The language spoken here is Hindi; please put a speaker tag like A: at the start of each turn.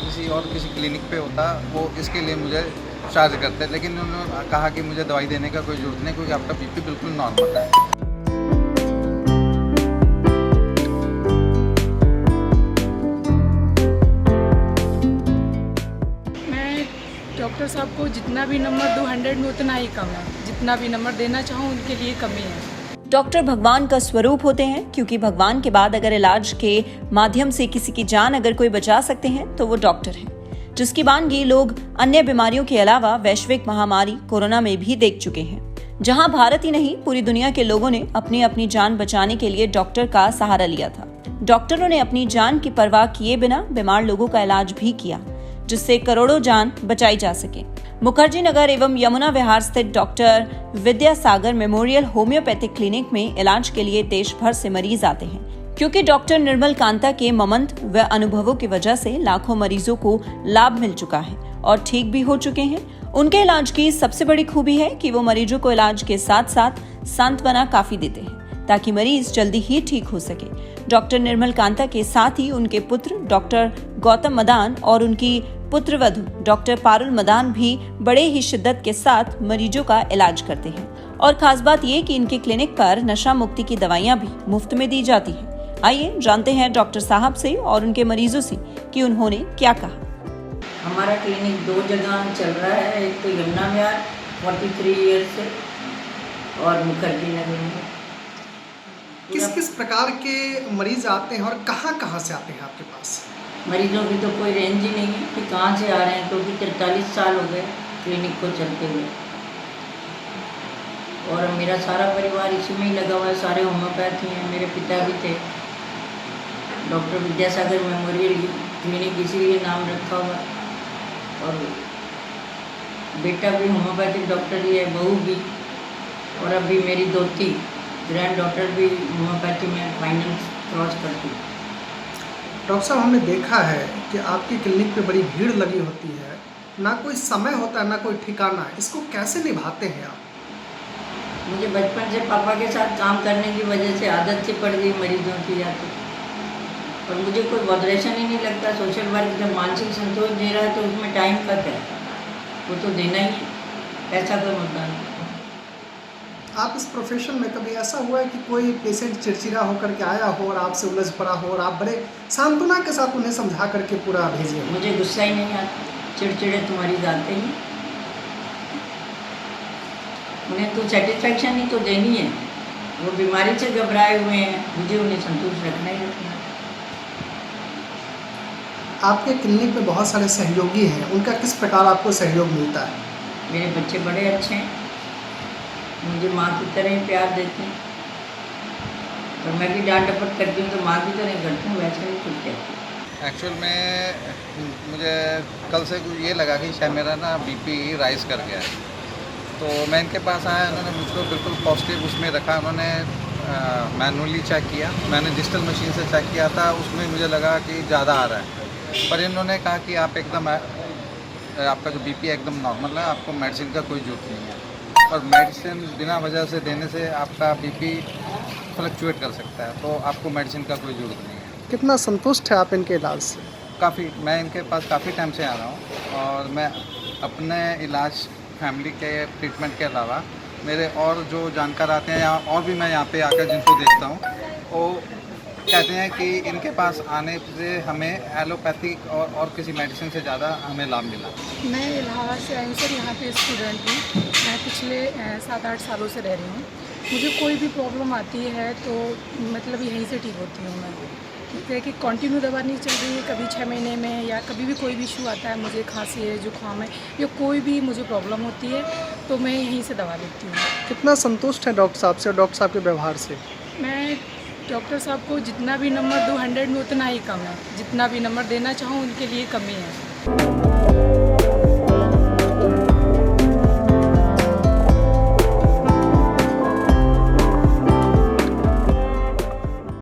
A: किसी क्लिनिक पे होता वो इसके लिए मुझे चार्ज करते, लेकिन उन्होंने कहा कि मुझे दवाई देने का कोई ज़रूरत नहीं क्योंकि आपका बीपी बिल्कुल नॉर्मल है।
B: मैं डॉक्टर साहब को जितना भी नंबर दूं 100 में उतना ही कम है, जितना भी नंबर देना चाहूँ उनके लिए कमी है।
C: डॉक्टर भगवान का स्वरूप होते हैं, क्योंकि भगवान के बाद अगर इलाज के माध्यम से किसी की जान अगर कोई बचा सकते हैं तो वो डॉक्टर हैं, जिसकी वानगी लोग अन्य बीमारियों के अलावा वैश्विक महामारी कोरोना में भी देख चुके हैं, जहां भारत ही नहीं पूरी दुनिया के लोगों ने अपनी अपनी जान बचाने के लिए डॉक्टर का सहारा लिया था। डॉक्टरों ने अपनी जान की परवाह किए बिना बीमार लोगों का इलाज भी किया, जिससे करोड़ों जान बचाई जा सके। मुखर्जी नगर एवं यमुना विहार स्थित doctor Vidyasagar memorial homeopathic clinic में इलाज के लिए देश भर से मरीज आते हैं, क्योंकि डॉक्टर निर्मल कांता के ममंत व अनुभवों की वजह से लाखों मरीजों को लाभ मिल चुका है और ठीक भी हो चुके हैं। उनके इलाज की सबसे बड़ी खूबी है कि वो मरीजों को इलाज के साथ साथ सांत्वना काफी देते हैं ताकि मरीज जल्दी ही ठीक हो सके। डॉक्टर निर्मल कांता के साथ ही उनके पुत्र डॉक्टर गौतम मदान और उनकी पुत्रवधू डॉक्टर पारुल मदान भी बड़े ही शिद्दत के साथ मरीजों का इलाज करते हैं। और खास बात ये कि इनके क्लिनिक पर नशा मुक्ति की दवाइयां भी मुफ्त में दी जाती हैं। आइए जानते हैं डॉक्टर साहब से और उनके मरीजों से कि उन्होंने क्या कहा।
D: हमारा क्लिनिक 2 जगह चल रहा है, एक तो यमुना विहार 43 ईयर्स से और मुखर्जी नगर में।
E: किस किस प्रकार के मरीज आते हैं और कहाँ से आते हैं आपके पास?
D: मरीजों की तो कोई रेंज ही नहीं है कि कहाँ से आ रहे हैं, क्योंकि 43 साल हो गए क्लिनिक को चलते हुए और मेरा सारा परिवार इसी में ही लगा हुआ है। सारे होम्योपैथी हैं, मेरे पिता भी थे। डॉक्टर विद्यासागर मेमोरियल क्लिनिक इसीलिए नाम रखा हुआ और बेटा भी होम्योपैथिक डॉक्टर ही है, बहू भी, और अभी मेरी दोती ग्रैंड डॉटर भी होम्योपैथी में फाइनल क्रॉस करती है।
E: डॉक्टर साहब, हमने देखा है कि आपकी क्लिनिक पे बड़ी भीड़ लगी होती है, ना कोई समय होता है ना कोई ठिकाना है, इसको कैसे निभाते हैं आप?
D: मुझे बचपन से पापा के साथ काम करने की वजह से आदत सी पड़ गई मरीजों की जाती, और मुझे कोई बॉदरेशन ही नहीं लगता। सोशल वर्क जब मानसिक संतोष दे रहा है तो उसमें टाइम का क्या है, वो तो देना ही है, पैसा कोई मुद्दा नहीं।
E: आप इस प्रोफेशन में कभी ऐसा हुआ है कि कोई पेशेंट चिड़चिड़ा होकर के आया हो और आपसे उलझ पड़ा हो और आप बड़े सांत्वना के साथ उन्हें समझा करके पूरा भेजे?
D: मुझे गुस्सा ही नहीं आता, चिड़चिड़े तुम्हारी जाते ही, उन्हें तो सेटिस्फेक्शन ही तो देनी है। वो बीमारी से घबराए हुए हैं, मुझे उन्हें संतुष्ट रखना ही रखना है।
E: आपके क्लिनिक में बहुत सारे सहयोगी हैं, उनका किस प्रकार आपको सहयोग मिलता है?
D: मेरे बच्चे बड़े अच्छे हैं, मुझे माँ की तरह ही प्यार देते हैं, और मैं भी डांट डपट करती हूँ तो माँ की तरह करती हूँ, वैसे नहीं कुछ कहती।
A: एक्चुअल में मुझे कल से ये लगा कि शायद मेरा ना बीपी राइज कर गया है, तो मैं इनके पास आया। इन्होंने मुझको बिल्कुल पॉजिटिव उसमें रखा। उन्होंने मैनुअली चेक किया, मैंने डिजिटल मशीन से चेक किया था, उसमें मुझे लगा कि ज़्यादा आ रहा है, पर इन्होंने कहा कि आप एकदम आपका जो बीपी एकदम नॉर्मल है, आपको मेडिसिन का कोई ज़रूरत नहीं है, और मेडिसिन बिना वजह से देने से आपका बीपी फ्लक्चुएट कर सकता है, तो आपको मेडिसिन का कोई ज़रूरत नहीं है।
E: कितना संतुष्ट है आप इनके इलाज से?
A: काफ़ी, मैं इनके पास काफ़ी टाइम से आ रहा हूँ, और मैं अपने इलाज फैमिली के ट्रीटमेंट के अलावा मेरे और जो जानकार आते हैं यहाँ, और भी मैं यहाँ पे आकर जिनको देखता हूँ, वो कहते हैं कि इनके पास आने से हमें एलोपैथिक और किसी मेडिसिन से ज़्यादा हमें लाभ मिला।
B: मैं इलाहाबाद से आई हूँ सर, यहाँ पे स्टूडेंट हूँ। मैं पिछले 7-8 सालों से रह रही हूँ। मुझे कोई भी प्रॉब्लम आती है तो मतलब यहीं से ठीक होती हूँ मैं। जैसे कि कंटिन्यू दवा नहीं चल रही है, कभी 6 महीने में या कभी भी कोई भी इशू आता है, मुझे खांसी है, जुकाम है या कोई भी मुझे प्रॉब्लम होती है तो मैं यहीं से दवा लेती हूँ।
E: कितना संतुष्ट है डॉक्टर साहब से और डॉक्टर साहब के व्यवहार से?
B: मैं डॉक्टर साहब को जितना भी नंबर दूं 100 में उतना ही कम है, जितना भी नंबर देना चाहूँ उनके लिए कमी है।